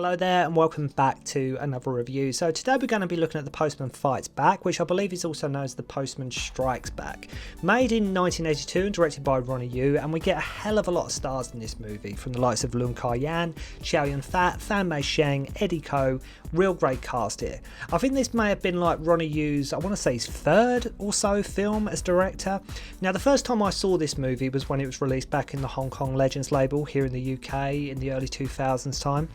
Hello there and welcome back to another review. So today we're going to be looking at The Postman Fights Back, which I believe is also known as The Postman Strikes Back. Made in 1982 and directed by Ronny, and we get a hell of a lot of stars in this movie, from the likes of Leung, Chow, Mei-sheng, Eddy, real great cast here. I think this may have been like Ronny Yu's, I want to say his third or so film as director. Now the first time I saw this movie was when it was released back in the Hong Kong Legends label here in the UK in the early 2000s time.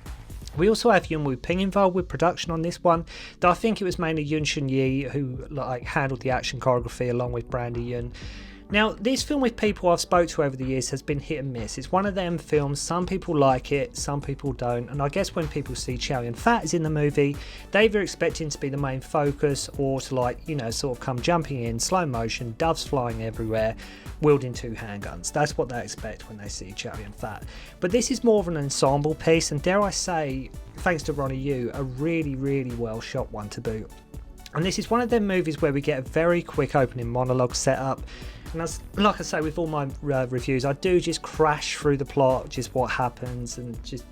We also have Yuen Woo-ping involved with production on this one, though I think it was mainly Yun Shun-yi who handled the action choreography along with Brandy Yun. Now, this film with people I've spoke to over the years has been hit and miss. It's one of them films, some people like it, some people don't, and I guess when people see Chow Yun-fat is in the movie, they're either expecting to be the main focus or to sort of come jumping in, slow motion, doves flying everywhere, wielding two handguns. That's what they expect when they see Chow Yun-fat. But this is more of an ensemble piece, and dare I say, thanks to Ronny Yu, a really, really well shot one to boot. And this is one of them movies where we get a very quick opening monologue set up. And like I say with all my reviews, I do just crash through the plot, just what happens, and just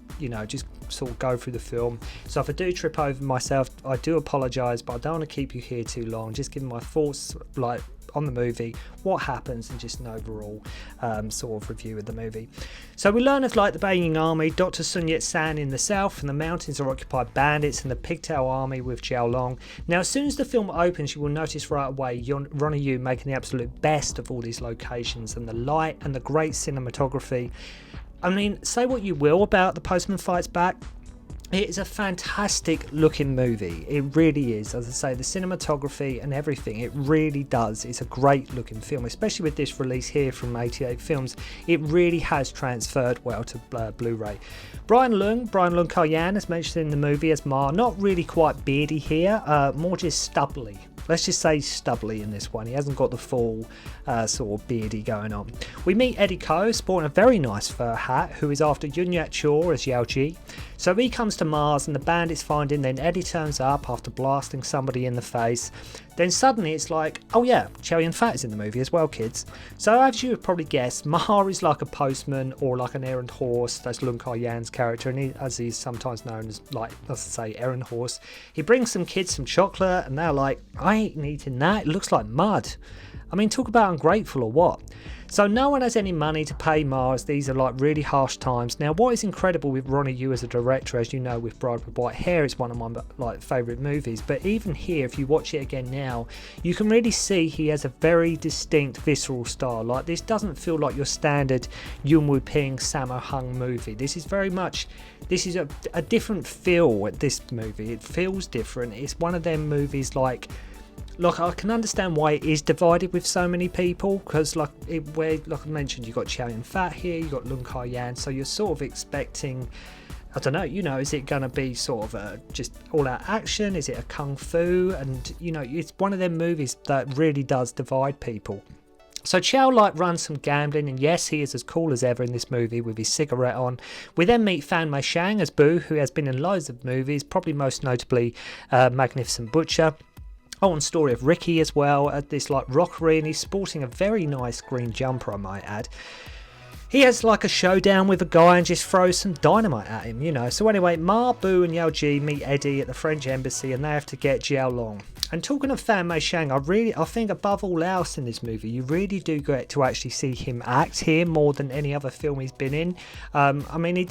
sort of go through the film. So if I do trip over myself, I do apologise, but I don't want to keep you here too long. Just giving my thoughts on the movie, what happens, and just an overall sort of review of the movie. So we learn of the Beijing army, Dr. Sun Yat-sen in the south, and the mountains are occupied by bandits and the Pigtail army with Jiao. Now as soon as the film opens, you will notice right away Ronny Yu making the absolute best of all these locations and the light and the great cinematography. I mean, say what you will about The Postman Fights Back, it is a fantastic looking movie. It really is. As I say, the cinematography and everything, it really does. It's a great looking film, especially with this release here from 88 Films. It really has transferred well to Blu-ray. Brian Leung as mentioned in the movie as Ma, not really quite beardy here, more just stubbly. Let's just say stubbly in this one. He hasn't got the full sort of beardy going on. We meet Eddy sporting a very nice fur hat, who is after Yun Yat-chor as Yao Ji. So he comes to Mars and the bandits find him, then Eddy turns up after blasting somebody in the face. Then suddenly it's like, oh yeah, Chow Yun-fat is in the movie as well, kids. So as you would probably guess, Ma is like a postman or like an errand horse. That's Leung Kar-yan's character, and he, as he's sometimes known as, let's say, errand horse. He brings some kids some chocolate and they're like, I ain't eating that, it looks like mud. I mean, talk about ungrateful or what? So no one has any money to pay Mars. These are really harsh times. Now what is incredible with Ronny Yu as a director, as you know, with Bride with White Hair, is one of my favourite movies, but even here, if you watch it again now, you can really see he has a very distinct visceral style. This doesn't feel like your standard Yuen Woo-ping, Sammo Hung movie. This is a different feel at this movie. It feels different. It's one of them movies I can understand why it is divided with so many people, because like I mentioned, you've got Chow Yun-fat here, you've got Leung Kar-yan, so you're sort of expecting, I don't know, is it going to be sort of a just all-out action? Is it a kung fu? And, it's one of them movies that really does divide people. So Chow runs some gambling, and yes, he is as cool as ever in this movie with his cigarette on. We then meet Mei-sheng as Boo, who has been in loads of movies, probably most notably Magnificent Butcher. Oh, and Story of Ricky as well, at this rockery, and he's sporting a very nice green jumper, I might add. He has a showdown with a guy and just throws some dynamite at him, So anyway, Ma, Boo and Yao Ji meet Eddy at the French embassy, and they have to get Jiao. And talking of Mei-sheng, I think above all else in this movie, you really do get to actually see him act here more than any other film he's been in.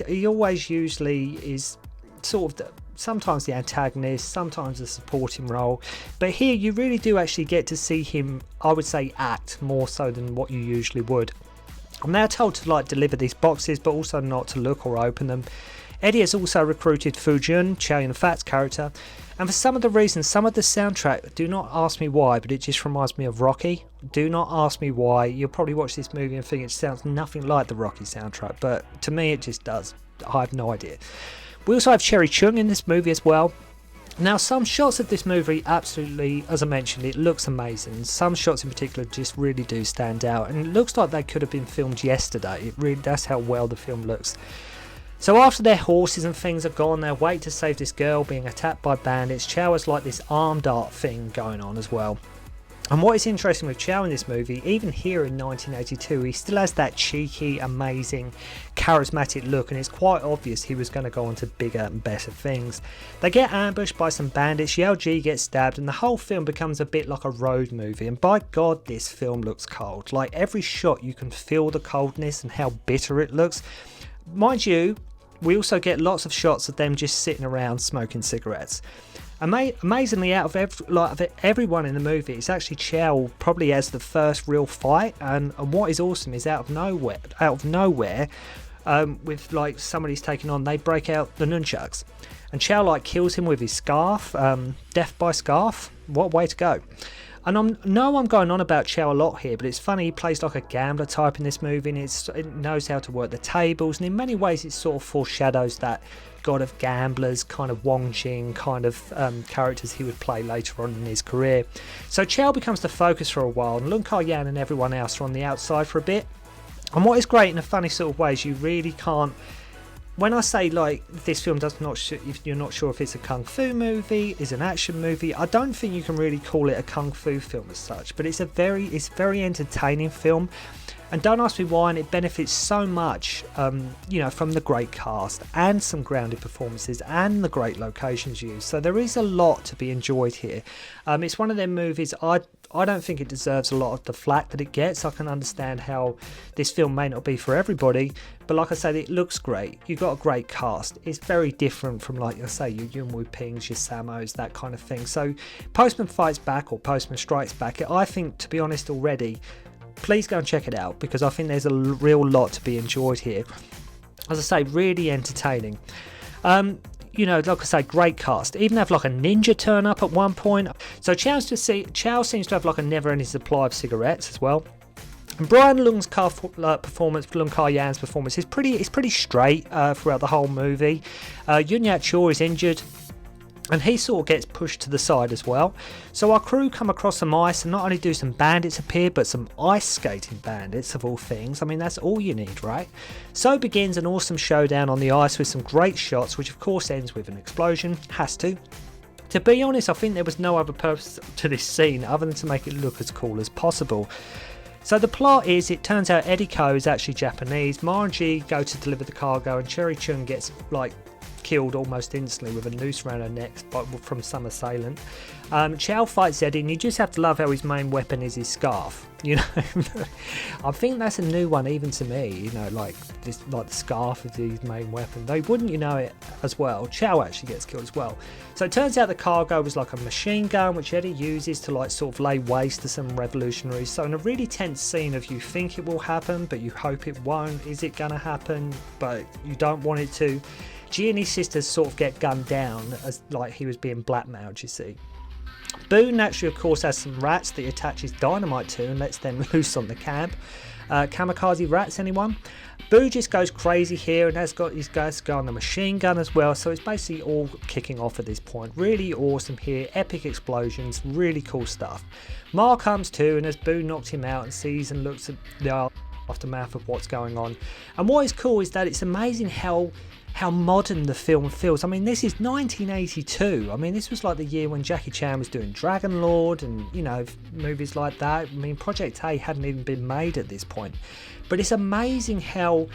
He always usually is sort of sometimes the antagonist, sometimes the supporting role, but here you really do actually get to see him, I would say, act more so than what you usually would. I'm now told to deliver these boxes, but also not to look or open them. Eddy has also recruited Fu Jun, Chow Yun-fat's character, and for some of the reasons, some of the soundtrack, do not ask me why, but it just reminds me of Rocky. Do not ask me why. You'll probably watch this movie and think it sounds nothing like the Rocky soundtrack, but to me it just does. I have no idea. We also have Chung in this movie as well. Now, some shots of this movie absolutely, as I mentioned, it looks amazing. Some shots in particular just really do stand out, and it looks like they could have been filmed yesterday. That's how well the film looks. So after their horses and things are gone, they wait to save this girl being attacked by bandits. Chow has this armed art thing going on as well. And what is interesting with Chow in this movie, even here in 1982, he still has that cheeky, amazing, charismatic look, and it's quite obvious he was going to go on to bigger and better things. They get ambushed by some bandits, Yao Ji gets stabbed, and the whole film becomes a bit like a road movie. And by God, this film looks cold. Like, every shot you can feel the coldness and how bitter it looks. Mind you, we also get lots of shots of them just sitting around smoking cigarettes. Amazingly, out of everyone in the movie, it's actually Chow probably has the first real fight, and what is awesome is out of nowhere, with like somebody's taking on, they break out the nunchucks, and Chow like kills him with his scarf, death by scarf. What way to go! And I'm going on about Chow a lot here, but it's funny, he plays like a gambler type in this movie, and it knows how to work the tables, and in many ways it sort of foreshadows that god of gamblers, kind of Wong Jing kind of characters he would play later on in his career. So Chow becomes the focus for a while, and Leung Kar-yan and everyone else are on the outside for a bit. And what is great in a funny sort of way is you really can't, when I say like this film if you're not sure if it's a kung fu movie, is an action movie, I don't think you can really call it a kung fu film as such, but it's very entertaining film. And don't ask me why, and it benefits so much, from the great cast and some grounded performances and the great locations used. So there is a lot to be enjoyed here. It's one of them movies, I don't think it deserves a lot of the flack that it gets. I can understand how this film may not be for everybody, but like I said, it looks great. You've got a great cast. It's very different from, like I say, your Yuen Wu Pings, your Samos, that kind of thing. So Postman Fights Back, or Postman Strikes Back, I think, to be honest already, please go and check it out, because I think there's a real lot to be enjoyed here. As I say, really entertaining. Like I say, great cast. Even have like a ninja turn up at one point. So Chow seems to have like a never-ending supply of cigarettes as well. And Brian Leung's Leung Kar-yan's performance is pretty straight throughout the whole movie. Yun Yat-chor is injured, and he sort of gets pushed to the side as well. So our crew come across some ice, and not only do some bandits appear, but some ice skating bandits of all things. I mean, that's all you need, right? So begins an awesome showdown on the ice with some great shots, which of course ends with an explosion. Has to. To be honest, I think there was no other purpose to this scene other than to make it look as cool as possible. So the plot is, it turns out Eddy Ko is actually Japanese. Ma and Ji go to deliver the cargo, and Cherie Chung gets killed almost instantly with a noose around her neck from some assailant. Chow fights Eddy, and you just have to love how his main weapon is his scarf. I think that's a new one even to me. Like the scarf is his main weapon. Though wouldn't you know it as well? Chow actually gets killed as well. So it turns out the cargo was like a machine gun, which Eddy uses to like sort of lay waste to some revolutionaries. So in a really tense scene of you think it will happen, but you hope it won't. Is it gonna happen? But you don't want it to. Ji and his sisters sort of get gunned down as like he was being blackmailed, you see. Boo naturally, of course, has some rats that he attaches dynamite to and lets them loose on the camp. Kamikaze rats, anyone? Boo just goes crazy here and has got his guys going on a machine gun as well, so it's basically all kicking off at this point. Really awesome here, epic explosions, really cool stuff. Ma comes too, and as Boo knocks him out and sees and looks at the aftermath of what's going on. And what is cool is that it's amazing how modern the film feels. I mean, this is 1982. I mean, this was like the year when Jackie Chan was doing Dragon Lord and, movies like that. I mean, Project A hadn't even been made at this point. But it's amazing how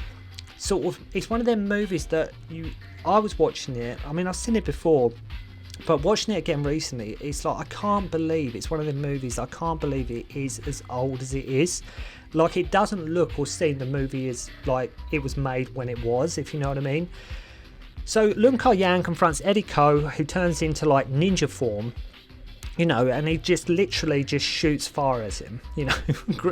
it's one of them movies that I was watching it. I mean, I've seen it before, but watching it again recently, it's like, I can't believe it's one of the movies. I can't believe it is as old as it is. Like, it doesn't look or seem the movie is like it was made when it was, if you know what I mean. So Leung Kar-yan confronts Eddy Ko, who turns into like ninja form, and he just literally just shoots fire at him,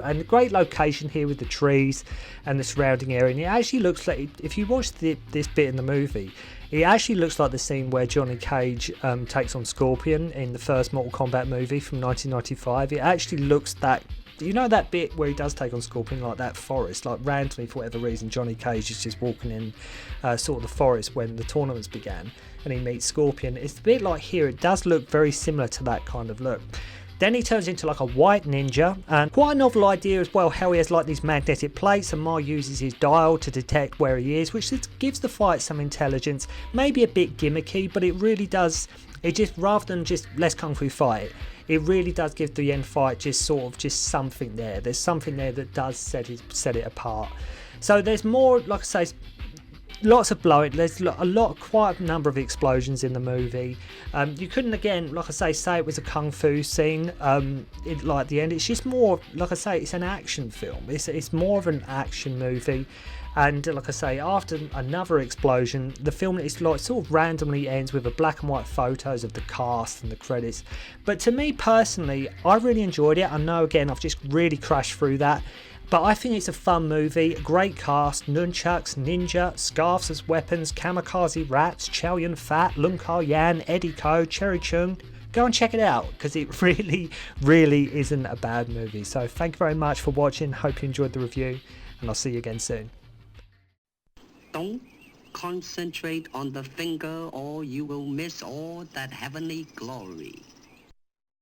And a great location here with the trees and the surrounding area. And it actually looks like, if you watch this bit in the movie, it actually looks like the scene where Johnny Cage takes on Scorpion in the first Mortal Kombat movie from 1995. It actually looks that. That bit where he does take on Scorpion, like that forest, like randomly for whatever reason Johnny Cage is just walking in sort of the forest when the tournaments began and he meets Scorpion. It's a bit like here. It does look very similar to that kind of look. Then he turns into like a white ninja, and quite a novel idea as well, how he has like these magnetic plates and Ma uses his dial to detect where he is, which gives the fight some intelligence, maybe a bit gimmicky, but it really does It just, rather than just let's kung fu fight, it really does give the end fight just sort of just something there. There's something there that does set it apart. So there's more, like I say, lots of blowing. There's quite a number of explosions in the movie. You couldn't, again, like I say it was a kung fu scene. Like the end, it's just more, like I say, it's an action film. It's more of an action movie. And like I say, after another explosion, the film is like sort of randomly ends with a black and white photos of the cast and the credits. But to me personally, I really enjoyed it. I know, again, I've just really crashed through that. But I think it's a fun movie, great cast, nunchucks, ninja, scarves as weapons, kamikaze rats, Chow Yun-fat, Leung Yan, Eddy, Cherie, Chung. Go and check it out, because it really, really isn't a bad movie. So thank you very much for watching, hope you enjoyed the review, and I'll see you again soon. Don't concentrate on the finger or you will miss all that heavenly glory.